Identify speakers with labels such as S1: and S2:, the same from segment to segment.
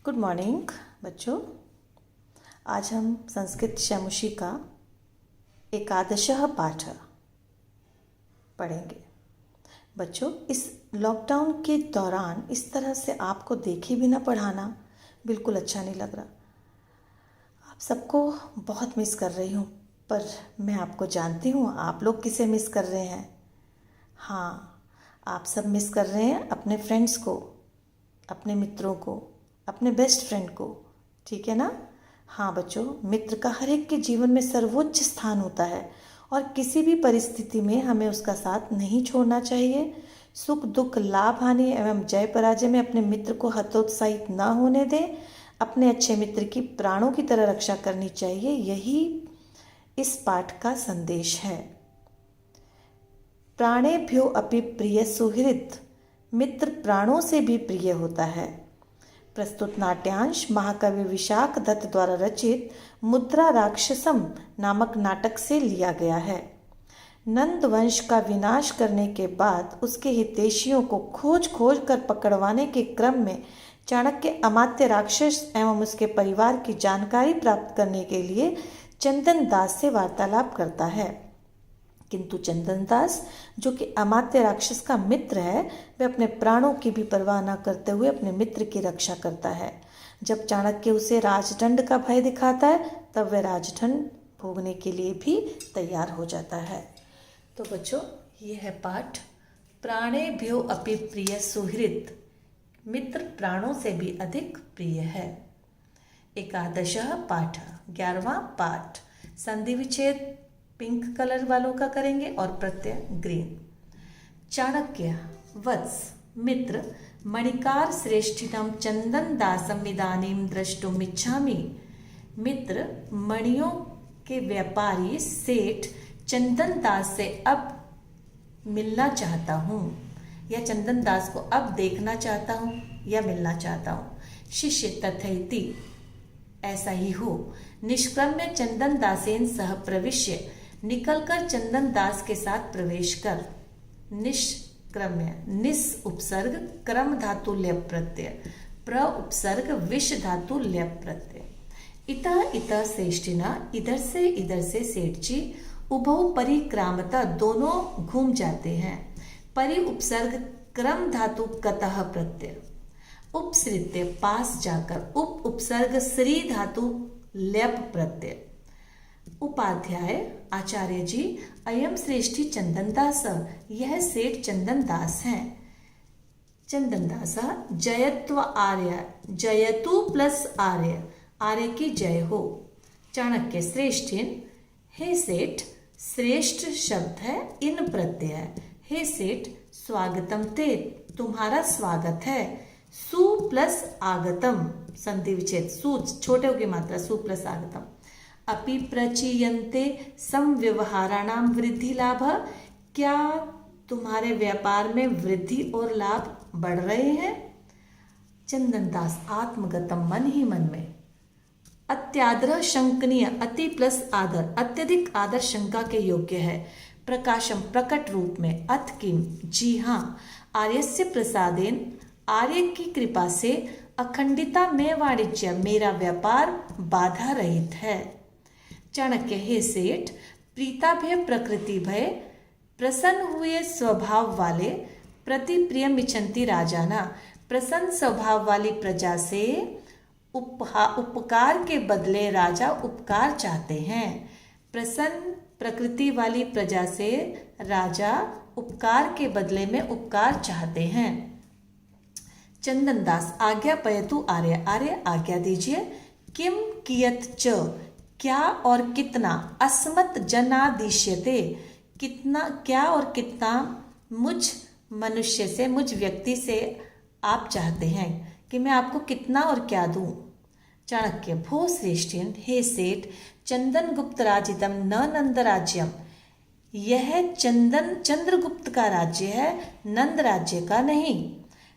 S1: Good morning बच्चों। आज हम संस्कृत शैमुषी का एकादशः पाठ पढ़ेंगे। बच्चों, इस लॉकडाउन के दौरान इस तरह से आपको देखे बिना पढ़ाना बिल्कुल अच्छा नहीं लग रहा। आप सबको बहुत मिस कर रही हूँ, पर मैं आपको जानती हूँ आप लोग किसे मिस कर रहे हैं। हाँ, आप सब मिस कर रहे हैं अपने फ्रेंड्स को, अपने मित्रों को, अपने बेस्ट फ्रेंड को। ठीक है ना? हाँ बच्चों, मित्र का हर एक के जीवन में सर्वोच्च स्थान होता है और किसी भी परिस्थिति में हमें उसका साथ नहीं छोड़ना चाहिए। सुख दुख, लाभ हानि एवं जय पराजय में अपने मित्र को हतोत्साहित न होने दें। अपने अच्छे मित्र की प्राणों की तरह रक्षा करनी चाहिए। यही इस पाठ का संदेश है। प्राणेभ्यो अपि प्रिय सुहृद, मित्र प्राणों से भी प्रिय होता है। प्रस्तुत नाट्यांश महाकवि विशाख दत्त द्वारा रचित मुद्रा राक्षसम नामक नाटक से लिया गया है। नंद वंश का विनाश करने के बाद उसके हितैषियों को खोज खोज कर पकड़वाने के क्रम में चाणक्य अमात्य राक्षस एवं उसके परिवार की जानकारी प्राप्त करने के लिए चंदन दास से वार्तालाप करता है। किंतु चंदन दास, जो कि अमात्य राक्षस का मित्र है, वह अपने प्राणों की भी परवाह न करते हुए अपने मित्र की रक्षा करता है। जब चाणक्य उसे राजदंड का भय दिखाता है, तब वह राजदंड भोगने के लिए भी तैयार हो जाता है। तो बच्चों, ये है पाठ प्राणेभ्यो अपि प्रिय सुहृद, मित्र प्राणों से भी अधिक प्रिय है। एकादशः पाठ, 11वां पाठ। संधि विच्छेद पिंक कलर वालों का करेंगे और प्रत्यय ग्रीन। चाणक्य वत्स मित्र, मणिकार श्रेष्ठिनम चंदन दासम इदानीम द्रष्टुम इच्छामि। मित्र, मणियों के व्यापारी सेठ चंदन दास से अब मिलना चाहता हूँ, या चंदन दास को अब देखना चाहता हूँ या मिलना चाहता हूँ। शिष्य तथैति, ऐसा ही हो। निष्क्रम्य चंदन दासेन सह प्रविश्य, निकलकर चंदन दास के साथ प्रवेश कर। निष्क्रम्य, निस उपसर्ग क्रम धातु ल्यप प्रत्यय, प्र उपसर्ग विष धातु ल्यप प्रत्यय। इतः इतः श्रेष्ठिना, इधर से सेठ जी। उभौ परिक्रामता, दोनों घूम जाते हैं। परि उपसर्ग क्रम धातु कतः प्रत्यय। उपसृत्य, पास जाकर। उप उपसर्ग श्री धातु ल्यप प्रत्यय। उपाध्याय, आचार्य जी। अयम श्रेष्ठी चंदन दास, यह सेठ चंदन दास हैं। चंदन दास जयत्व आर्य, जयतु प्लस आर्य, आर्य की जय हो। चाणक्य श्रेष्ठिन, हे सेठ, श्रेष्ठ शब्द है, इन प्रत्यय है। हे सेठ, स्वागतम ते, तुम्हारा स्वागत है। सु प्लस आगतम, संधि विच्छेद, सु छोटे हो की मात्रा, सु प्लस आगतम। अपि प्रचीयन्ते समव्यवहाराणाम वृद्धि लाभ, क्या तुम्हारे व्यापार में वृद्धि और लाभ बढ़ रहे हैं। चंदन दास आत्मगतम, मन ही मन में। अत्यादर शंकनीय, अति प्लस आदर, अत्यधिक आदर शंका के योग्य है। प्रकाशम, प्रकट रूप में। अथ किम, जी हाँ। आर्यस्य प्रसादेन, आर्य की कृपा से। अखंडिता में वाणिज्य, मेरा व्यापार बाधा रहित है। चाणक्य, हे सेठ, प्रीताभय प्रकृति भय, प्रसन्न हुए स्वभाव वाले। प्रति प्रियम इच्छन्ति राजाना, प्रसन्न स्वभाव वाली प्रजा से उपकार के बदले राजा उपकार चाहते हैं। प्रसन्न प्रकृति वाली प्रजा से राजा उपकार के बदले में उपकार चाहते हैं। चंदन दास, आज्ञा पयतु आर्य, आर्य आज्ञा दीजिए। किम कियत च, क्या और कितना। अस्मत् जनादिश्यते, कितना, क्या और कितना मुझ मनुष्य से, मुझ व्यक्ति से आप चाहते हैं कि मैं आपको कितना और क्या दूं। चाणक्य, भो श्रेष्ठिन, हे सेठ, चंदन गुप्त राजितम न नंद राज्यम, यह चंद्रगुप्त का राज्य है, नंद राज्य का नहीं।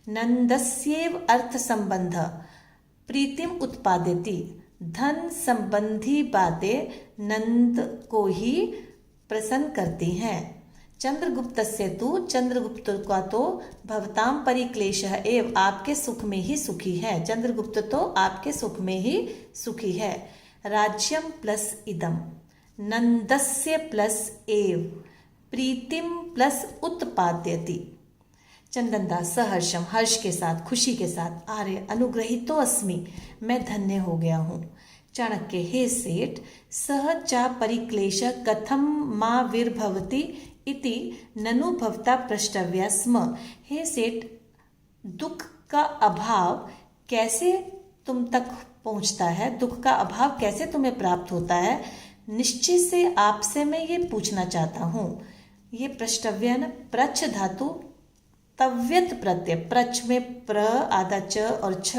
S1: नंदस्येव अर्थ संबंध प्रीतिम उत्पादयति, धन संबंधी बातें नंद को ही प्रसन्न करती हैं। चंद्रगुप्तस्य तु चंद्रगुप्त का तो भवताम परिक्लेशः एव आपके सुख में ही सुखी है। चंद्रगुप्त तो आपके सुख में ही सुखी है। राज्यम प्लस इदम, नंदस्य प्लस एव, प्रीतिम प्लस उत्पाद्यति। चंदनदास सहर्षम, हर्ष के साथ, खुशी के साथ, आर्य अनुग्रहितो अस्मि, मैं धन्य हो गया हूँ। चाणक्य, हे सेठ, सह चा परिक्लेश कथम मा विर्भवति इति ननु भवता प्रष्टव्या स्म। हे सेठ, दुख का अभाव कैसे तुम तक पहुंचता है, दुख का अभाव कैसे तुम्हें प्राप्त होता है, निश्चय से आपसे मैं ये पूछना चाहता हूँ। ये प्रष्टव्य न, प्रच्छ धातु तव्यत प्रत्यय, प्रच में प्र आधा च और छ,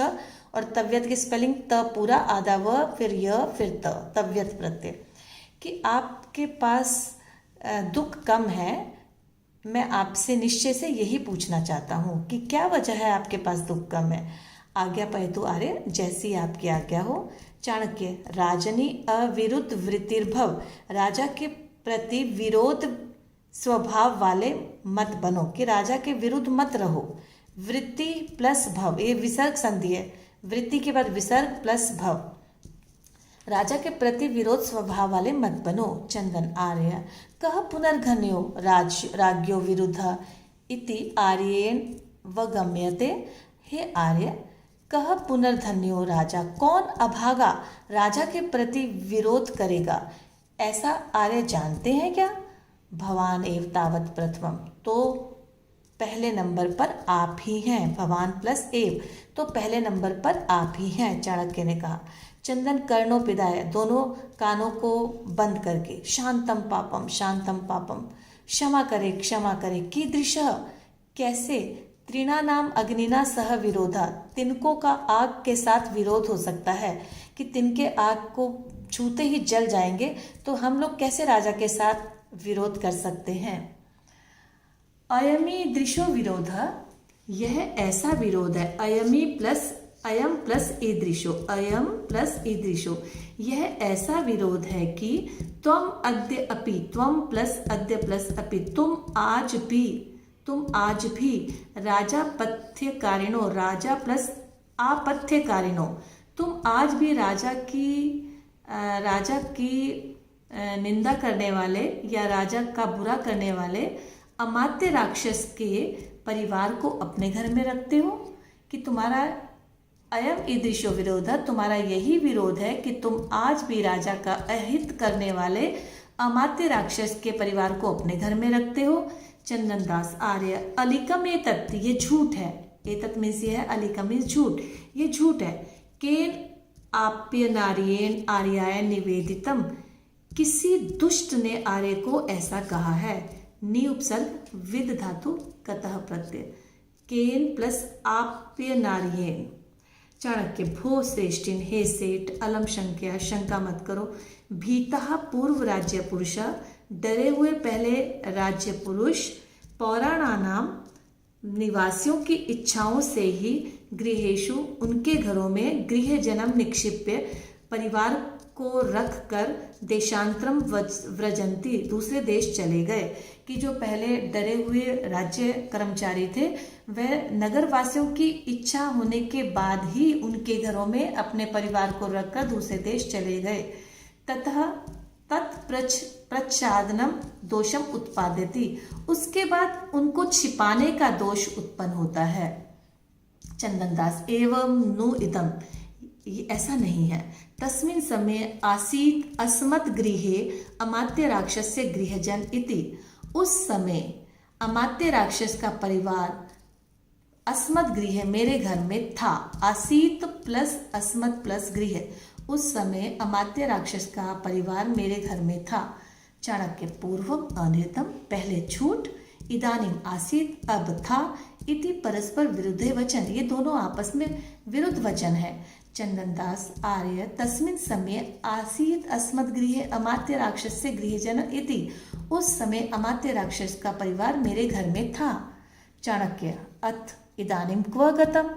S1: और तव्यत की स्पेलिंग त पूरा आधा व फिर य फिर त, तव्यत प्रत्यय, कि आपके पास दुख कम है। मैं आपसे निश्चय से यही पूछना चाहता हूँ कि क्या वजह है आपके पास दुख कम है। आज्ञा पहेतु आर्य, जैसी आपकी आज्ञा हो। चाणक्य, राजनी अविरुद्ध वृत्तिर्भव, राजा के प्रति विरोध स्वभाव वाले मत बनो, कि राजा के विरुद्ध मत रहो। वृत्ति प्लस भव, ये विसर्ग संधि है, वृत्ति के बाद विसर्ग प्लस भव, राजा के प्रति विरोध स्वभाव वाले मत बनो। चंदन, आर्य, कह पुनर्घन्यो राज्ञो विरुद्ध इति आर्येण वगम्यते। हे आर्य, कह पुनर्धन्यो राजा, कौन अभागा राजा के प्रति विरोध करेगा, ऐसा आर्य जानते हैं क्या। भवान एव तावत प्रथमम, तो पहले नंबर पर आप ही हैं। भवान प्लस एव, तो पहले नंबर पर आप ही हैं, चाणक्य ने कहा। चंदन, कर्णों पिदाय, दोनों कानों को बंद करके, शांतम पापम, शांतम पापम, क्षमा करे, क्षमा करे, कीदृश, कैसे, त्रिणानाम अग्निना सह विरोधा, तिनकों का आग के साथ विरोध हो सकता है, कि तिनके आग को छूते ही जल जाएंगे, तो हम लोग कैसे राजा के साथ विरोध कर सकते हैं। अयमी दृशो विरोध, यह ऐसा विरोध है। अयमी प्लस अयम प्लस ईदृशो, अयम प्लस ईदृशो, यह ऐसा विरोध है कि त्वम अद्य अपि, त्वम प्लस अद्य प्लस अपि, तुम आज भी राजा पथ्यकारिणो, राजा प्लस आपथ्यकारिणो, तुम आज भी राजा की निंदा करने वाले या राजा का बुरा करने वाले अमात्य राक्षस के परिवार को अपने घर में रखते हो। कि तुम्हारा अयम ईदृशो विरोध, तुम्हारा यही विरोध है कि तुम आज भी राजा का अहित करने वाले अमात्य राक्षस के परिवार को अपने घर में रखते हो। चंदनदास, आर्य, अलिकम एतत्, ये झूठ है। एतत् मीन्स ये है, अलिकम मीन्स झूठ, ये झूठ है। केन आप्य नारियेण आर्याय निवेदितम, किसी दुष्ट ने आर्य को ऐसा कहा है। नि उपसर्ग विद धातु कतः प्रत्यय, केन प्लस आप्य नारियेण। चाणक्य, भो श्रेष्ठिन, हे सेठ, अलम शंक्या, शंका मत करो। भीतः पूर्व राज्य पुरुष, डरे हुए पहले राज्य पुरुष, पौराणानाम, निवासियों की इच्छाओं से ही, गृहेषु, उनके घरों में, गृह जन्म निक्षिप्य, परिवार को रख कर, देशांतरम व्रजंती, दूसरे देश चले गए। कि जो पहले डरे हुए राज्य कर्मचारी थे, वह नगर वासियों की इच्छा होने के बाद ही उनके घरों में अपने परिवार को रखकर दूसरे देश चले गए। ततः तत्प्रच्छादनम दोषम उत्पादयति, उसके बाद उनको छिपाने का दोष उत्पन्न होता है। चंदनदास, एवं नु इदम, ऐसा नहीं है। तस्मिन् समय आसीत अस्मत् गृहे अमात्य राक्षस्य गृहजन इति, उस समय अमात्य राक्षस का परिवार अस्मत् गृह, मेरे घर में था। आसीत प्लस अस्मत् प्लस गृह, उस समय अमात्य राक्षस का परिवार मेरे घर में था। चाणक्य, पूर्वम अनृतम, पहले झूठ, इदानीम आसीत, अब था, इति परस्पर विरुद्धे वचन, ये दोनों आपस में विरुद्ध वचन है। चंदनदास, आर्य, तस्मिन् समय आसीत अस्मत् गृहे अमात्य राक्षस्य गृहजन इति, उस समय अमात्य राक्षस का परिवार मेरे घर में था। चाणक्य, अथ इदानीम क्व गतम,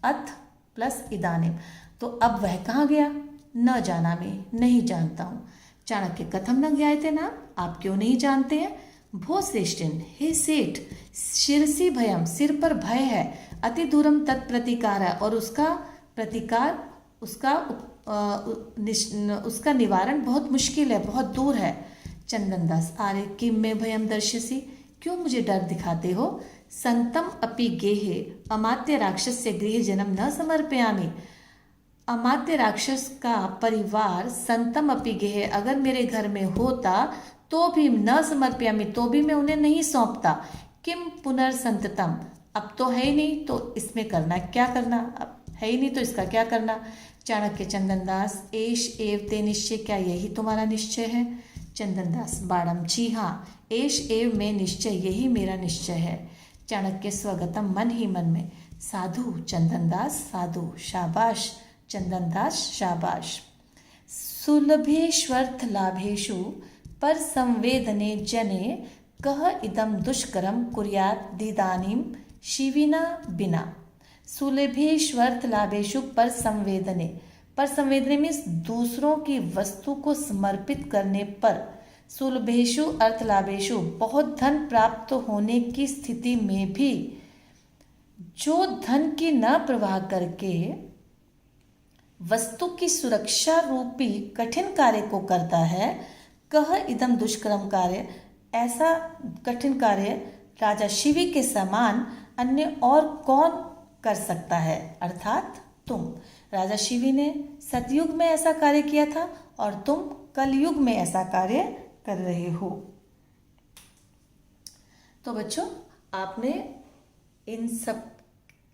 S1: अथ प्लस इदानीम, तो अब वह कहाँ गया। न जाना, मैं नहीं जानता हूँ। चाणक्य, कथम न ज्ञायते नाम, आप क्यों नहीं जानते हैं। भो श्रेष्ठिन, हे सेठ, शिरसी भयम, सिर पर भय है, अति दूरम तत्प्रतिकार, और उसका प्रतिकार, उसका निवारण बहुत मुश्किल है, बहुत दूर है। चंदनदास, आरे किम में भयम दर्शसी, क्यों मुझे डर दिखाते हो। संतम अपि गेहे, अमात्य राक्षस से गृह जन्म न समर्पयामि, अमात्य राक्षस का परिवार संतम अपि गेहे, अगर मेरे घर में होता तो भी न समर्पयामि, तो भी मैं उन्हें नहीं सौंपता। किम पुनर्संततम, अब तो है ही नहीं तो इसमें करना क्या करना, अब है ही नहीं तो इसका क्या करना। चाणक्य, चंदनदास, एष एव ते निश्चय, क्या यही तुम्हारा निश्चय है। चंदनदास, बाड़म, जी हाँ, एष एव में निश्चय, यही मेरा निश्चय है। चाणक्य, स्वगतम, मन ही मन में। साधु, चंदनदास, साधु, शाबाश चंदनदास, शाबाश। सुलभेष्वर्थ लाभेषु पर संवेदने जने, कह इदम दुष्करम कुर्यात दीदानीम शिविना बिना। सुलभेष्वर्थ लाभेषु पर संवेदने, पर संवेदने मीन्स दूसरों की वस्तु को समर्पित करने पर, सुलभेषु अर्थ लाभेषु, बहुत धन प्राप्त होने की स्थिति में भी जो धन की न प्रवाह करके वस्तु की सुरक्षा रूपी कठिन कार्य को करता है, कह इदम दुष्कर्म कार्य, ऐसा कठिन कार्य राजा शिवी के समान अन्य और कौन कर सकता है, अर्थात तुम। राजा शिवी ने सतयुग में ऐसा कार्य किया था और तुम कलयुग में ऐसा कार्य कर रहे हो। तो बच्चों, आपने इन सब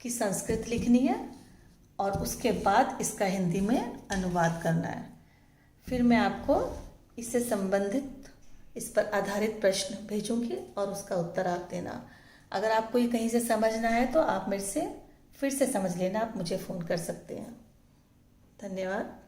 S1: की संस्कृत लिखनी है और उसके बाद इसका हिंदी में अनुवाद करना है। फिर मैं आपको इससे संबंधित, इस पर आधारित प्रश्न भेजूंगी और उसका उत्तर आप देना। अगर आपको ये कहीं से समझना है तो आप मेरे से फिर से समझ लेना, आप मुझे फ़ोन कर सकते हैं। धन्यवाद।